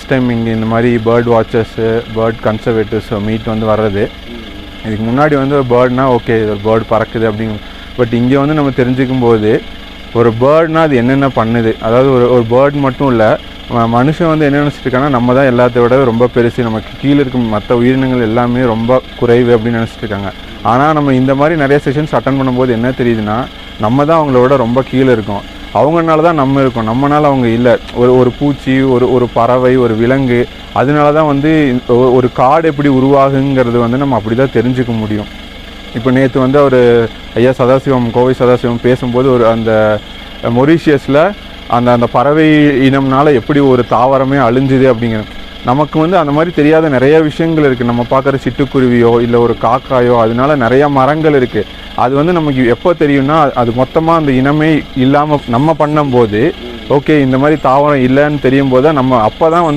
First time இங்கே இந்த மாதிரி bird watchers bird conservatives meet வந்து வர்றது. இதுக்கு முன்னாடி வந்து ஒரு பேர்ட்னால் ஓகே ஒரு பேர்டு பறக்குது அப்படிங்க, பட் இங்கே வந்து நம்ம தெரிஞ்சுக்கும் போது ஒரு பேர்ட்னால் அது என்னென்ன பண்ணுது, அதாவது ஒரு பேர்ட் மட்டும் இல்லை, மனுஷன் வந்து என்ன நினச்சிட்டு இருக்காங்கன்னா நம்ம தான் எல்லாத்த விட ரொம்ப பெருசு, நமக்கு கீழே இருக்கும் மற்ற உயிரினங்கள் எல்லாமே ரொம்ப குறைவு அப்படின்னு நினச்சிட்டு இருக்காங்க. ஆனால் நம்ம இந்த மாதிரி நிறைய செஷன்ஸ் அட்டன் பண்ணும்போது என்ன தெரியுதுன்னா நம்ம தான் அவங்களோட ரொம்ப கீழே இருக்கோம். அவங்கனால தான் நம்ம இருக்கோம், நம்மனால அவங்க இல்லை. ஒரு பூச்சி, ஒரு பறவை, ஒரு விலங்கு, அதனால தான் வந்து ஒரு காடு எப்படி உருவாகுங்கிறது வந்து நம்ம அப்படி தான் தெரிஞ்சுக்க முடியும். இப்போ நேற்று வந்து ஒரு ஐயா சதாசிவம், கோவை சதாசிவம் பேசும்போது அந்த மொரீஷியஸில் அந்த பறவை இனம்னால எப்படி ஒரு தாவரமே அழிஞ்சுது அப்படிங்கிற, நமக்கு வந்து அந்த மாதிரி தெரியாத நிறைய விஷயங்கள் இருக்குது. நம்ம பார்க்குற சிட்டுக்குருவியோ இல்லை ஒரு காக்காயோ அதனால நிறையா மரங்கள் இருக்குது. அது வந்து நமக்கு எப்போ தெரியும்னா அது மொத்தமாக அந்த இனமே இல்லாமல் நம்ம பண்ணும்போது ஓகே இந்த மாதிரி தாவரம் இல்லைன்னு தெரியும் போது நம்ம அப்போ தான் வந்து